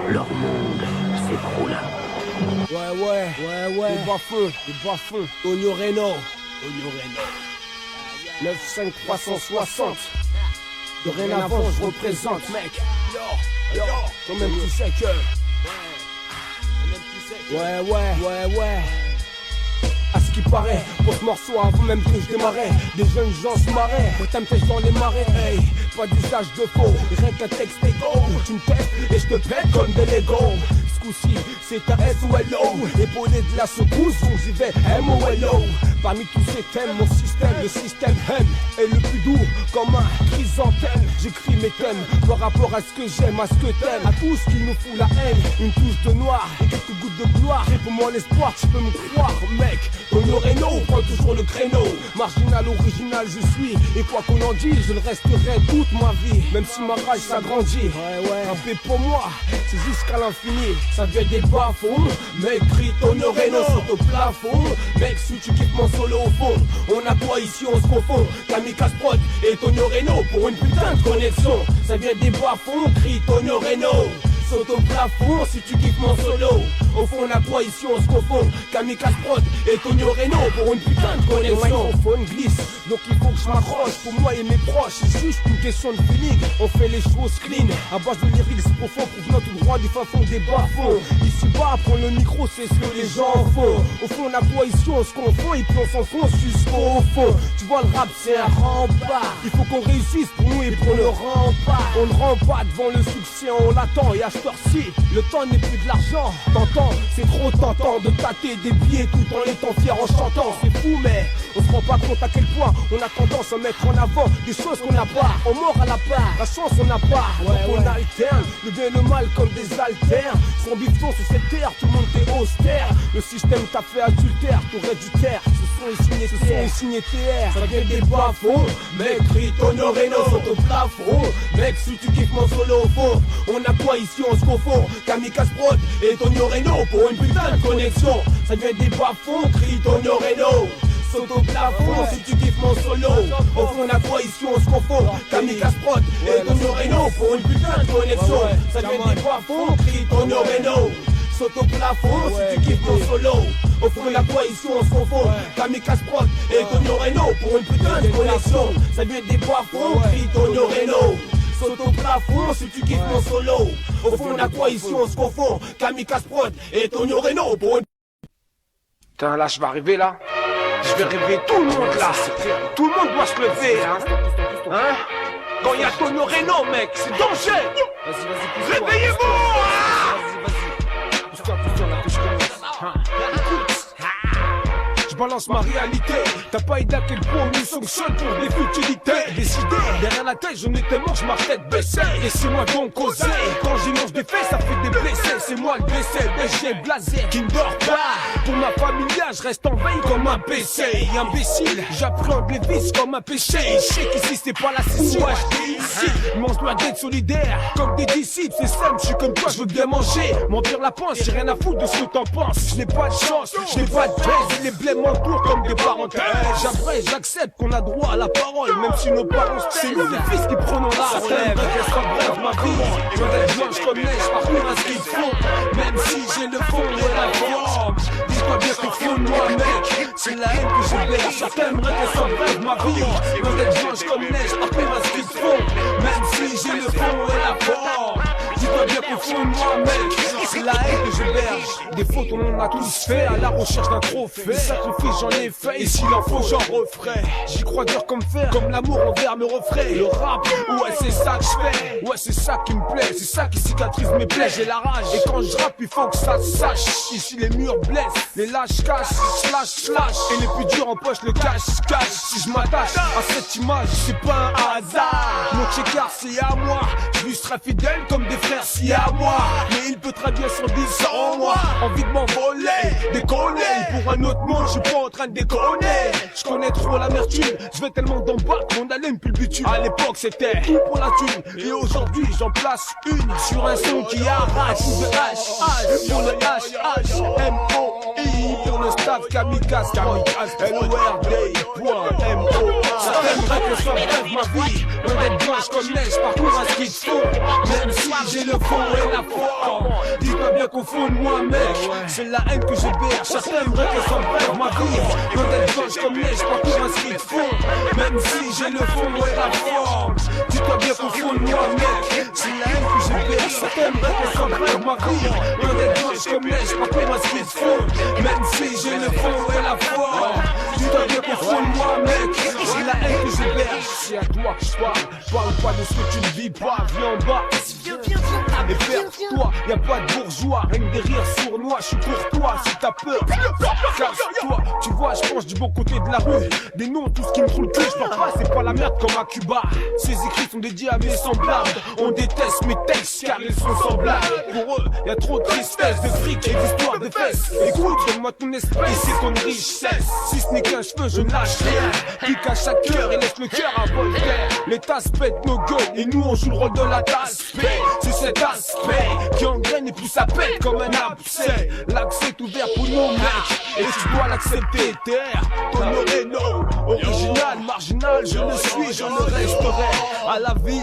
leur monde s'écroula. Ouais. Les bas-fonds. Tonio Reno. 95360. Dorénavant, je représente, mec. Quand même, tu sais que. Ouais. À ce qui paraît, pour ce morceau avant même que je démarrais, des jeunes gens se marraient, putain me pêche dans les marais, hey, pas d'usage de faux, rien qu'un texte égo, tu me testes et je te pète comme des Lego. Ce coup-ci, c'est un S-O-L-O, épaulé de la secousse, donc j'y vais M-O-L-O. Parmi tous ces thèmes, mon système, le système M est le plus doux, comme un chrysanthème. J'écris mes thèmes par rapport à ce que j'aime, à ce que t'aimes, à tout ce qui nous fout la haine, une touche de noir et quelques gouttes de gloire. Et pour moi l'espoir, tu peux me croire, mec. Tonio Reno prend toujours le créneau. Marginal, original je suis. Et quoi qu'on en dise, je le resterai toute ma vie. Même si ma rage s'agrandit. Rapper pour moi, c'est jusqu'à l'infini. Ça vient des bas-fonds. Mec, crie Tonio Reno sur ton plafond. Mec, si tu kiffes mon solo au fond, on a quoi ici, on se confond. Kamikaze Prod et Tonio Reno pour une putain de connexion. Ça vient des bas-fonds, crie Tonio Reno. Saute au plafond si tu kiffes mon solo. Au fond on a quoi ici on se confond. Kamikaze Prod et Tonio Reno pour une putain de connexion. Le microphone glisse, donc il faut que je m'accroche. Pour moi et mes proches, c'est juste une question de feeling. On fait les choses clean, à base de lyrics profonds. Pour notre droit du fin fond des bas-fonds. Ici bas, prendre le micro, c'est ce que les gens font. Au fond on a quoi ici on se confond. Et puis on s'enfonce jusqu'au fond. Tu vois le rap c'est un rempart. Il faut qu'on réussisse pour nous et pour le rempart. On ne rend pas devant le succès, on l'attend. Et à cette heure-ci, le temps n'est plus de l'argent. T'entends, c'est trop tentant de tâter des billets tout en étant fier en chantant. C'est fou mais on se rend pas compte à quel point on a tendance à mettre en avant des choses qu'on n'a pas. On mord à la part, la chance on n'a pas. Donc on alterne le bien et le mal comme des haltères. Sans bifton sur cette terre, tout le monde est austère. Le système t'a fait adultère, t'aurais dû taire. Ce sont les signataires, ça vient des bas-fonds. Mec, crie Tonio Reno sur ton plafond. Mec, si tu kiffes mon solo au fond, on a quoi ici on se confond. Kamikaze Prod et Tonio Reno pour une putain de connexion. Ça vient des bas-fonds, crie Tonio Reno. Saute au plafond si tu kiffes mon solo. Au fond on a quoi ici on se confond. Kamikaze Prod et Tonio Reno pour une putain de connexion. Ça vient des bas-fonds, crie Tonio Reno. Saute au plafond si tu kiffes mon solo. Au fond on a quoi ici on se confond. Kamikaze Prod et Tonio Reno pour une putain de connexion. Ça vient des bas-fonds, crie Tonio Reno. Saute au plafond si tu kiffes mon solo. Au fond on a quoi ici on se confond. Kamikaze Prod et Tonio Reno pour une... Putain là je vais arriver là. Je vais réveiller tout le monde là. Tout le monde doit se lever hein. Quand il y a Tonio Reno mec, c'est danger. Réveillez-vous Je balance ma réalité. T'as pas idée à quel point on nous sanctionne pour des futilités. Des idées derrière la tête, j'en étais mort, je marche tête baissée. Laissez-moi donc causer. Quand j'énonce des faits, ça fait des blessés. C'est moi le blessé, BG blasé, qui ne dort pas. Pour ma familia, je reste en veille comme un PC. Imbécile, j'appréhende les vices comme un péché. Je sais qu'ici c'est pas la session. Moi je dis ici, mange doit d'être solidaire. Comme des disciples, c'est simple, je suis comme toi, je veux bien manger. M'empire la panse, j'ai rien à foutre de ce que t'en penses. Je n'ai pas de chance, je n'ai pas de baise. Les blêmes m'entourent comme des parenthèses. J'abrège, j'accepte qu'on a droit à la parole. Même si nos parents se c'est nous les fils qui prenons la relève. Qu'est-ce qu'on bref ma vie. Je vais blanche comme neige, parcours à ce qu'ils font. Même si j'ai le fond et la forme. Dis-toi bien qu'au fond de moi mec, c'est la haine que je berge. Certains aimeraient qu'elle soit brève ma vie. Je vais blanche comme neige, parcours à ce qu'ils font. Même si j'ai le fond et la forme. Dis-toi bien qu'au fond de moi mec, c'est la haine que je berge. Des fautes on en a tous fait, à la recherche d'un trophée. Des sacrifices j'en ai fait, et s'il en faut j'en referai. J'y crois dur comme fer, comme l'amour envers mes refrains. Le rap, ouais c'est ça que je fais. Ouais c'est ça qui me plaît, c'est ça qui cicatrise mes plaies. J'ai la rage, et quand je rappe il faut que ça se sache. Ici les murs blessent, les lâches cachent, slash. Et les plus durs en poche le cache. Si je m'attache à cette image, c'est pas un hasard. Mon checker c'est à moi, je lui serai fidèle comme des frères si à moi. Mais il peut très bien s'en dire sans moi. Envie de m'envoler, décoller. Pour un autre monde, je suis pas en train de déconner. Je connais trop l'amertume, je vais tellement d'en bas qu'on allume plus le bitume. À l'époque c'était tout pour la thune. Et aujourd'hui j'en place une sur un son qui arrache. De H, pour le H, M-O-I. Pour le le stade kamikaze, LORD.MOA. Ça t'aimerait que soit bref ma vie, loin d'être blanche comme neige, parcours à ce qu'il faut. Même si j'ai le fond et la forme, dis-toi bien qu'au fond de moi mec, c'est la haine que je berge. Ça t'aimerait que soit bref ma vie, loin d'être blanche comme neige, parcours à ce qu'il faut. Même si j'ai le fond et la forme, dis-toi bien qu'au fond de moi mec, c'est la haine que je berge. Ça t'aimerait que soit bref ma vie, loin d'être blanche comme neige, parcours à ce qu'il faut. Même si j'ai le fond et la forme, dis-toi bien qu'au fond de moi mec, c'est la haine que je berge. C'est à toi que je parle pas de ce que tu ne vis pas, viens en bas. Et perds-toi, y'a pas de bourgeois, rien que des rires sournois, je suis pour toi, si t'as peur, casse-toi. Tu vois, je penche du bon côté de la rue, des noms, tout ce qui me trouve le cul, je parle pas, c'est pas la merde comme à Cuba. Ces écrits sont dédiés à mes semblables, on déteste mes textes car ils sont semblables. Pour eux, y'a trop de tristesse, de fric et d'histoire de fesses. Écoute, donne-moi ton esprit, c'est ton richesse. Si ce n'est qu'un cheveu, je ne lâche rien. Pique à chaque cœur et laisse le cœur à Voltaire. Les tasses pètent nos gueules et nous on joue le rôle de la tasse. C'est cet aspect qui engraine et puis ça pète comme un abcès. L'accès est ouvert pour nos mecs et tu dois l'accepter. Terre, honoré, non. Original, marginal, je le suis, je le resterai. À la vie,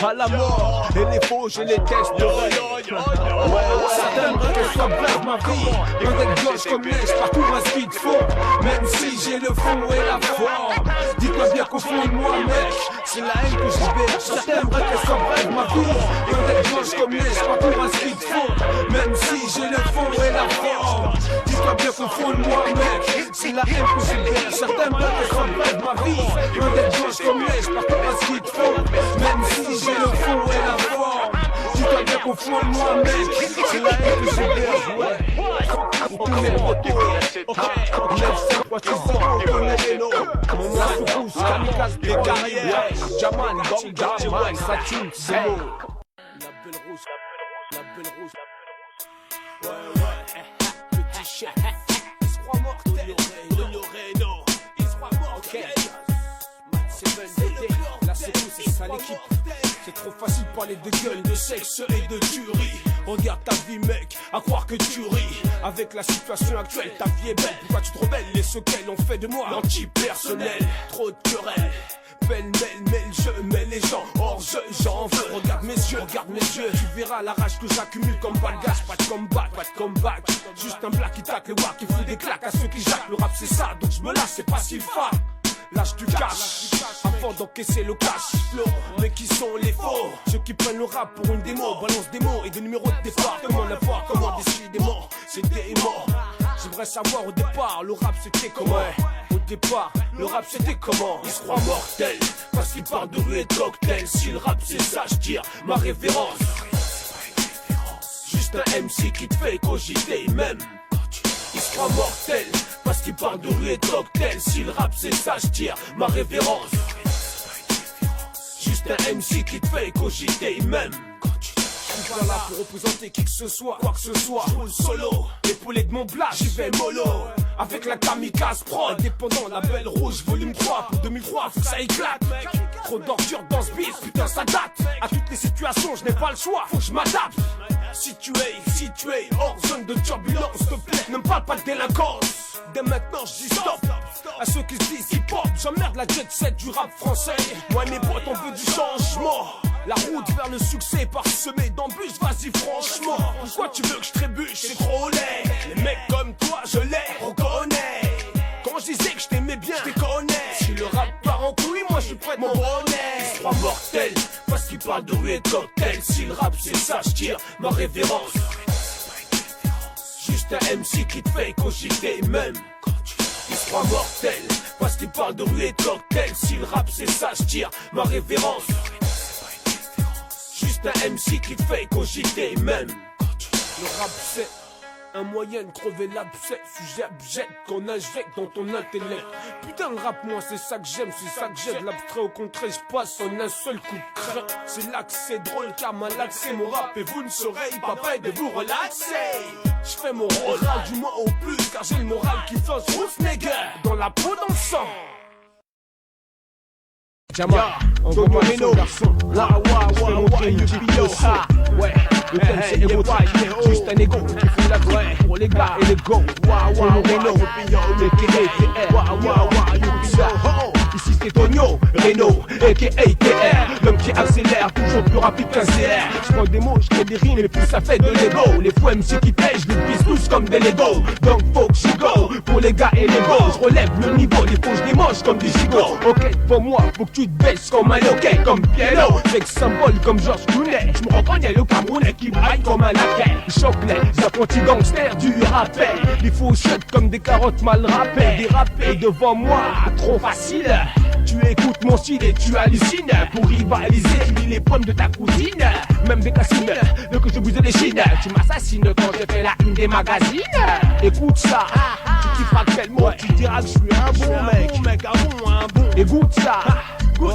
à la mort, et les faux, je les testerai. Ça t'aimerait qu'elle soit brève ma vie, loin d'être gauche comme neige, parcours à ce qu'il te faut. Même si j'ai le fond et la forme, dis-toi bien qu'au fond de moi mec, c'est la haine que je berge. Ça t'aimerait qu'elle soit brève ma vie, loin d'être gauche comme neige, parcours à ce qu'il te faut. Même si j'ai le fond et la forme, dis-toi bien qu'au fond de moi mec, c'est la haine que je berge. Ça t'aimerait qu'elle soit brève ma vie, loin d'être gauche comme neige, parcours à ce qu'il te faut. Même si j'ai le fond et la forme, dis-toi bien qu'au fond de moi mec, c'est la haine que je berge. Ouais, pour tous les motos, ok, 9-5-3-6-0, on connaît les noms. Mon nom se pousse, kamikaze, des carrières. Jaman, Gang, Jaman, ça tue, c'est beau. La belle rouge, la belle rouge. Ouais, petit chef, il se croit mortel. L'Oreno, il se croit mortel. C'est BD, la secousse, c'est ça l'équipe. C'est trop facile de parler de gueule, de sexe et de tuerie. Regarde ta vie mec, à croire que tu ris. Avec la situation actuelle, ta vie est belle. Pourquoi tu te rebelles? Les sequelles ont fait de moi l'anti-personnel. Trop de querelles, pêle-mêle, mêle, je mets les gens hors jeu, j'en veux. Regarde mes yeux, tu verras la rage que j'accumule comme balgage. Pas de comeback, juste un black qui tacle le wack qui fout des claques à ceux qui jacquent. Le rap c'est ça, donc je me lâche, c'est pas si fat. Lâche du cash, avant d'encaisser le cash flow. Mais qui sont les faux? Ceux qui prennent le rap pour une démo, balance des mots et des numéros de départ. Comment l'avoir, comment décidément, c'est des morts. J'aimerais savoir au départ, le rap c'était comment? Au départ, le rap c'était comment? Ils se croient mortels, parce qu'ils parlent de rue et de cocktail. Si le rap c'est ça, je tire ma révérence. Juste un MC qui te fait cogiter même. Ils se croient mortels, parce qu'ils parlent de rue et de cocktail. Si le rap c'est ça, je tire ma révérence. Juste un MC qui te fait cogiter même. Je suis pas là pour représenter qui que ce soit, quoi que ce soit. Je roule solo, épaulé de mon blast, j'y vais mollo. Avec la kamikaze pro, indépendant, la belle rouge, volume 3 pour 2003, faut que ça éclate mec. Trop d'ordures dans ce beat, putain ça date. À toutes les situations, je n'ai pas le choix, faut que je m'adapte. Situé hors zone de turbulence, s'il te plaît, ne me parle pas de délinquance. Dès maintenant je dis stop à ceux qui se disent hip-hop. J'emmerde la jet set du rap français. Moi et mes potes on veut du changement. La route vers le succès parsemée d'embûches, vas-y franchement. Pourquoi tu veux que je trébuche? C'est trop laid. Les mecs comme toi je les reconnais. Quand je disais que je t'aimais bien, je te connais. Si le rap part en couille, moi je suis prêt de mon bonnet. Ils se croient mortels, parce qu'ils parlent de rue et de cocktail. Si le rap c'est ça, je tire ma révérence. Juste un MC qui te fait cogiter même. Ils se croient mortels, parce qu'ils parlent de rue et de cocktail. Si le rap c'est ça, je tire ma révérence. Juste un MC qui te fait cogiter même. Le rap c'est un moyen de crever l'abcès. Sujet abject qu'on injecte dans ton intellect. Putain le rap moi c'est ça que j'aime, c'est ça que j'aime. L'abstrait au contraire je passe en un seul coup de crin. C'est là que c'est drôle car malaxé mon rap. Et vous ne saurez pas près de vous relaxer. Je fais mon rôle du moins au plus. Car j'ai le moral qui fonce rousse nègre. Dans la peau dans le sang. Jaman, envoie-moi le son garçon. Là, ouais, le thème c'est égo, juste un égo qui fait la ouais. les gars et les go. Tonio Reno, ici c'est Tonio Reno, a.k.a. TR, l'homme qui accélère, toujours plus rapide qu'un CR. J'prends des mots, j'crée des rimes, et puis ça fait de l'ego. Les fous MC qui pèsent, je les pisse tous comme des Lego. Donc faut que j'y go, pour les gars et les go. J'relève le niveau, les faux j'démange comme des gigots. Ok, pour moi, faut que tu te baisses comme un loquet, comme Piano. Sex symbole comme Georges Clooney. J'me reconnais le Camerounais qui braille comme un laquais. Choque les apprentis gangsters du rappel. Les faux shot comme des carottes mal râpées. Dérapés devant moi, trop facile. Tu écoutes mon style et tu hallucines. Pour rivaliser, tu lis les pommes de ta cousine. Même des cassines, de que je bouge les chines. Tu m'assassines quand je fais la une des magazines. Écoute ça, tu kifferas tellement, tu diras que je suis un bon mec, un bon. Écoute ça, ouais.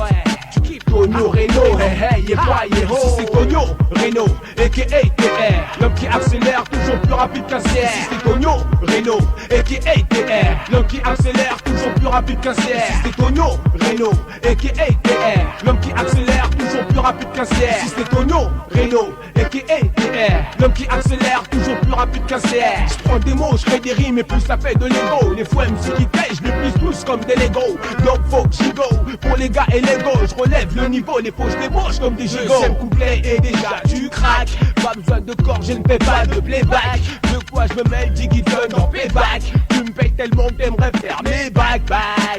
Tonio Reno, hey, y'a quoi, y'a ho. Si c'est Tonio Reno, a.k.a. TR, l'homme qui accélère toujours plus rapide qu'un CR. Si c'est Tonio Reno, a.k.a. TR, l'homme qui accélère toujours plus rapide qu'un CR. Si c'est Tonio Reno, a.k.a. TR, l'homme qui accélère toujours plus rapide qu'un CR. Si c'est Tonio Reno, a.k.a. TR, l'homme qui accélère toujours plus rapide qu'un CR. J'prends des mots, j'crée des rimes et plus ça fait de l'ego. Les fous MC qui pèsent, je les pisse tous comme des Lego. Donc faut que j'y go, pour les gars et les go. J'relève le niveau, les faux j'débauche comme des gigots. Deuxième couplet et déjà tu craques. Pas besoin de corps, je ne fais pas de playback. De quoi je me mêle, Diggy donne en playback. Tu me payes tellement que t'aimerais faire mes back.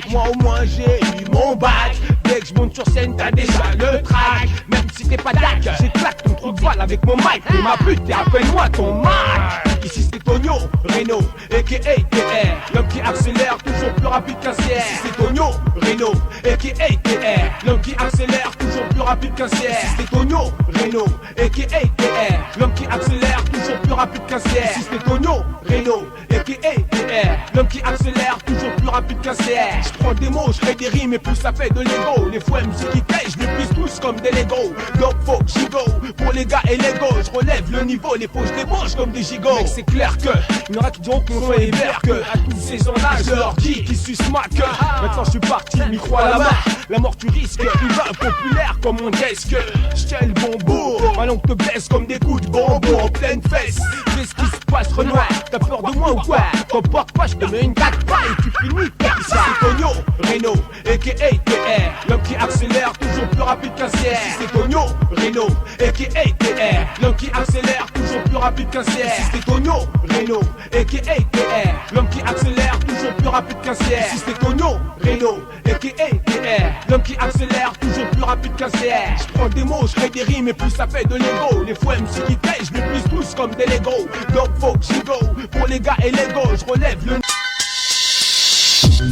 Moi au moins j'ai eu mon bac. Dès que je monte sur scène, t'as déjà le track. Même si t'es pas dac, j'éclate ton trou de voile avec mon mic. Et ma pute, appelle-moi ton Mac. Ici c'est Tonio Reno, a.k.a. TR, l'homme qui accélère toujours plus rapide qu'un CR. Ici c'est Tonio Reno, a.k.a. TR, l'homme qui accélère toujours plus rapide qu'un CR. Ici c'est Tonio Reno, a.k.a. TR, l'homme qui accélère toujours plus rapide qu'un CR. Ici c'est Tonio Reno, a.k.a. TR, l'homme qui accélère toujours plus rapide qu'un CR. J'prends des mots, j'fais des rimes et plus ça fait de l'ego. Les fous MC qui pèsent, je les pisse tous comme des Lego. Donc faut que j'y go, pour les gars et les go. J'relève le niveau, les faux j'débauche comme des gigots. Mec c'est clair que, y'en aura qui diront qu'on soit héberge que à tous ces gens-là, je leur dis qu'ils sucent ma queue. Maintenant je suis parti, micro à la main. La mort tu risques, il va populaire comme mon desk. J'tiens le bon bout, ma langue te blesse comme des coups de bonbon en pleine fesse. Qu'est-ce qui se passe Renoir, t'as peur de moi ou quoi? T'emportes pas, je te mets une claque pas et tu finis par ici. C'est Tonio Reno, a.k.a. TR, l'homme qui accélère toujours plus rapide qu'un CR. C'est Tonio Reno, a.k.a. TR, l'homme qui accélère toujours plus rapide qu'un CR. C'est Tonio Reno, a.k.a. TR, l'homme qui accélère toujours plus rapide qu'un CR. C'est Tonio Reno, a.k.a. TR, l'homme qui accélère toujours plus rapide qu'un CR. J'prends des mots, j'fais des rimes et plus ça fait de l'ego. Les fous MC qui pèsent, je les pisse tous comme des Lego. Donc faut que j'y go, pour les gars et les go. J'relève le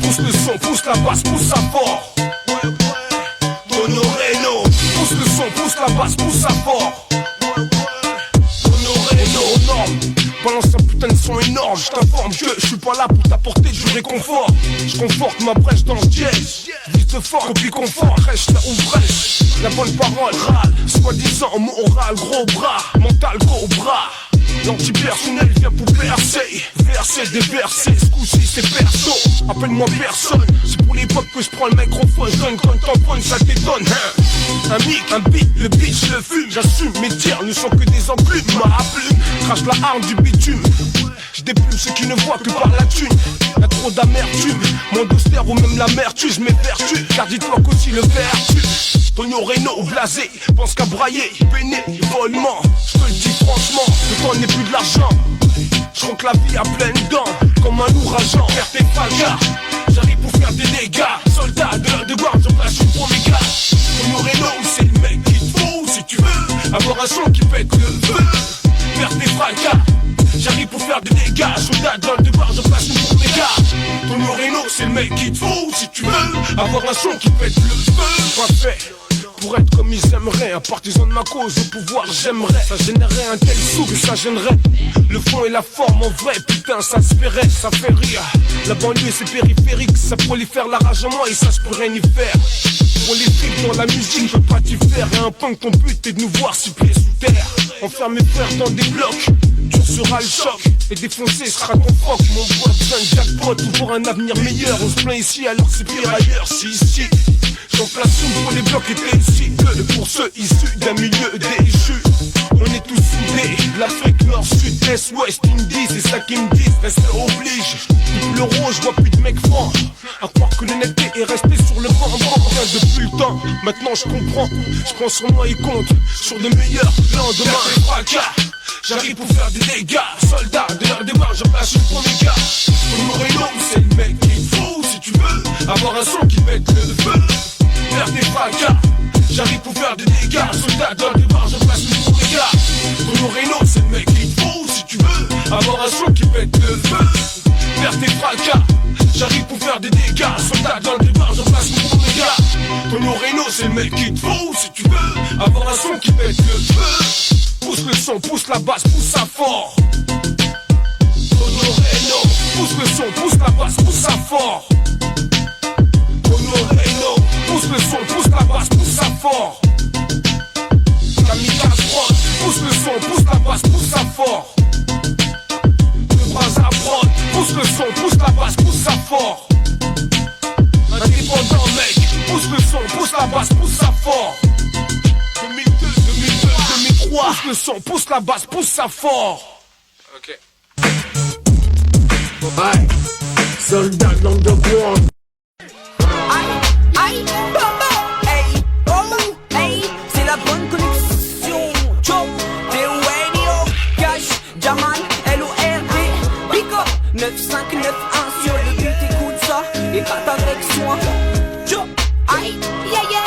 pousse le son, pousse la basse, pousse ça fort. Tonio Reno, pousse le son, pousse la basse, pousse ça fort. Tonio Reno, norme. Balance un putain de son énorme, je t'informe que je suis pas là pour t'apporter du réconfort. Je conforte ma brèche dans le jazz. Vis de fort, copie confort, reste là où brèche. La bonne parole râle, soi-disant moral, gros bras, mental gros bras. L'antipersonnel vient pour percer, verser des versets, ce coup-ci c'est perso. Appelle-moi personne, c'est pour l'époque que je prends le microphone. Donne quand t'en prends, ça t'étonne, hein. Un mic, un beat, le beat, je le fume. J'assume, mes tirs ne sont que des enclumes. Ma plume, crache la arme du bitume. Je déplume ceux qui ne voient que par la thune. Y'a trop d'amertume, mon austère ou même l'amertume. Je m'évertue, car dis-toi qu'aussi le vertu. Tonio Reno, blasé, pense qu'à brailler, bénévolement. Je te le dis franchement, le temps n'est plus de l'argent. Je crois que la vie a pleine dents, comme un ouragan. Faire tes falgas, j'arrive pour faire des dégâts. Soldat de l'heure de gloire, je place une pour mes gars. Tonio Reno, c'est le mec qu'il te faut si tu veux avoir un son qui pète le feu. Faire tes fracas, j'arrive pour faire des dégâts. Soldat de l'heure de gloire, je place une pour mes gars. Tonio Reno, c'est le mec qu'il te faut si tu veux avoir un son qui pète le feu. Pas fait pour être comme ils aimeraient, un partisan de ma cause, au pouvoir j'aimerais. Ça générerait un tel sou que ça gênerait. Le fond et la forme en vrai, putain ça se paierait, ça fait rire. La banlieue c'est périphérique, ça prolifère la rage en moi et ça je pourrais n'y faire. Pour les flics dans la musique, je peux pas t'y faire. Et un punk ton but est de nous voir six pieds sous terre. Enferme mes frères dans des blocs, tu seras le choc. Et défoncé sera ton froc, mon bois besoin de jackpot. Pour voir un avenir meilleur, on se plaint ici alors c'est pire ailleurs. Si ici j'en place une pour les blocs étaient ici que pour ceux issus d'un milieu déchu. On est tous soudés, l'Afrique nord, sud, US, West Indies, c'est ça qu'ils me disent, reste oblige. Depuis le rose, je vois plus de mecs francs. À croire que l'honnêteté est restée sur le banc depuis le temps. Maintenant je comprends, je prends sur moi et compte sur de meilleurs lendemains. Fracas, j'arrive pour faire des dégâts. Soldats, de leur démarche, je place le premier gars. Moreno, c'est le mec qu'il faut si tu veux avoir un son qui pète le feu. Faire des fracas, j'arrive pour faire des dégâts. Soldats, de leur démarche, je place le premier gars. Moreno, c'est le mec qu'il faut si tu veux avoir un son qui pète le feu. Faire des fracas, j'arrive pour faire des dégâts. Soldat dans le départ, j'en place mon premier gars. Tonio Reno, c'est le mec qu'il te faut si tu veux avoir un son qui pète le feu. Pousse le son, pousse la basse, pousse ça fort. Tonio Reno, pousse le son, pousse la basse, pousse ça fort. Tonio Reno, pousse le son, pousse la basse, pousse ça fort. Kamikaze Prod, pousse le son, pousse la basse, pousse ça fort. Pousse le son, pousse la basse, pousse ça fort. Indépendant mec, pousse le son, pousse la basse, pousse ça fort. 2002, 2003, pousse le son, pousse la basse, pousse ça fort. Ok. Aïe, soldat de l'underground. Aïe, baba, hey, oh, hey, c'est la bonne connexion. Joe, T-O-N-I-O, Cash, Jaman, L-O-R-D, Pico, 9591 sur le but, écoute ça, et gratte avec soin. Joe, aïe, yeah, yeah.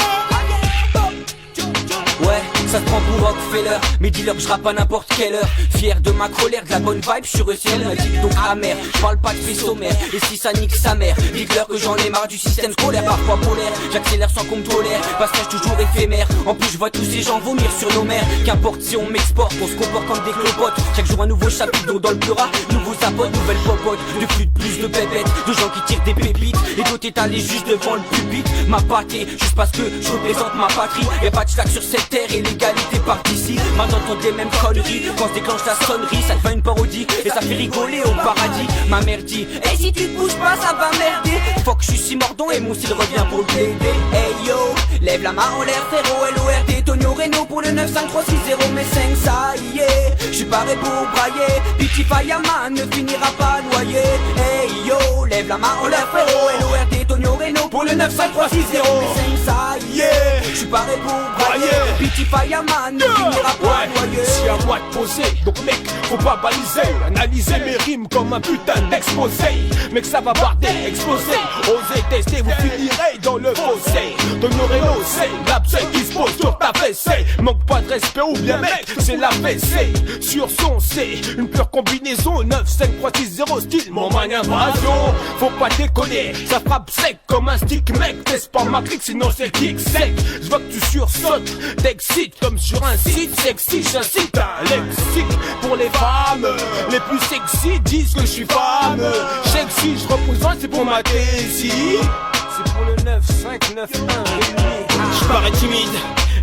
Ouais, ça se prend pour Rockefeller, mais dis-leur que je rappe à n'importe quelle heure. Fier de ma colère, de la bonne vibe, je suis reçu, m'a dit donc amer. J'parle pas de faisceau mère, et si ça nique sa mère, dites-leur que j'en ai marre du système scolaire, parfois polaire. J'accélère sans qu'on me tolère, passage toujours éphémère. En plus je vois tous ces gens vomir sur nos mères. Qu'importe si on m'exporte, on se comporte comme des clopotes. Chaque jour un nouveau chapitre, donc dans le pleurat, nouveaux apotes, nouvelles popotes. De plus de pépettes, de gens qui tirent des pépites. Et d'autres étalés juste devant le pupitre. Ma pâtée, juste parce que je représente ma patrie. Y'a pas de slack sur cette terre et l'égalité part d'ici. Maintenant t'entends des mêmes conneries, quand se déclenche la sonnerie, ça devient une parodie. Et ça fait rigoler au paradis. Ma mère dit, hey si tu te bouges pas ça va merder. Faut que je suis si mordant et mon style revient pour le plaider. Hey yo, lève la main en l'air frérot, L-O-R-D, Tonio Reno pour le 95360 mes 5 ça y est. J'suis paré pour brailler, Pichi Fireman ne finira pas noyé. Hey yo, lève la main en l'air frérot, L-O-R-D, Tonio Reno pour le 95360 mes 5 ça y est. J'suis paré pour brailler, Pichi Fireman ne finira pas noyé. Si à moi de poser, donc mec, faut pas baliser. Analyser mes rimes comme un putain d'exposé. Mec ça va barder, exploser. Osez tester, vous finirez dans le fossé. Tonio Reno, c'est l'abcès qui se pose sur ta fessée. Manque pas de respect ou bien mec, c'est la WC. Sur son C, une pure combinaison 9, 5, 3, 6, 0 style mon man invasion. Faut pas déconner, ça frappe sec comme un stick mec. Teste pas ma clique sinon c'est kick sec. Je vois que tu sursautes, t'excites comme sur un site sexy. J'incite un lexique pour les femmes les plus sexy disent que je suis fameux. Sexy, je représente, c'est pour ma thésie. C'est pour le 9, 5, 9, 1. Je parais timide,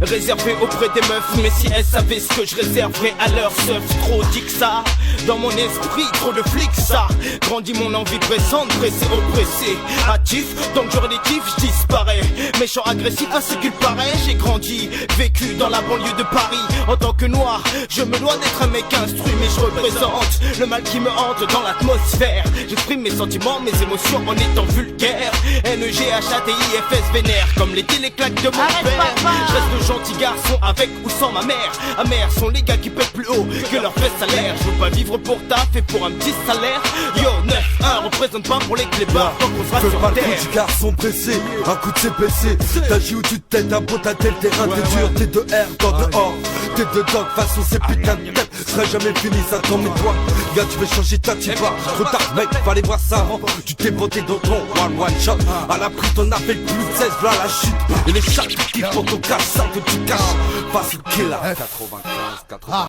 réservé auprès des meufs. Mais si elles savaient ce que je réserverais à leur seuf. Trop dit que ça, dans mon esprit, trop de flics ça. Grandit mon envie pressante, pressé, oppressé. Actif, donc je relatif, je disparais. Méchant, agressif, à ce qu'il paraît. J'ai grandi, vécu dans la banlieue de Paris. En tant que noir, je me dois d'être un mec instruit. Mais je représente le mal qui me hante dans l'atmosphère. J'exprime mes sentiments, mes émotions en étant vulgaire. N-E-G-H-A-T-I-F-S vénère, comme les téléclaques de mon père. Je reste le gentil garçon avec ou sans ma mère. Amers sont les gars qui pètent plus haut que leur fesses salaire. Je veux pas vivre pour taf et pour un petit salaire. Yo 9-1 représente pas pour les clébards. Tant qu'on sera Fais sur pas le terre. coup du garçon pressé, un coup de CPC. T'agis où tu te têtes, un pot à tel terrain. T'es dur, t'es de R dans dehors. T'es dedans, de façon c'est putain de tête serait jamais fini, ça t'en met toi. Gars tu veux changer ta tu vas. Trop tard mec, fallait voir ça avant. Tu t'es voté dans ton one shot. À la prise t'en as fait plus de 16, voilà la chute. Et les chats qui font ton casse, ça que tu caches. Face au killer 95, 80.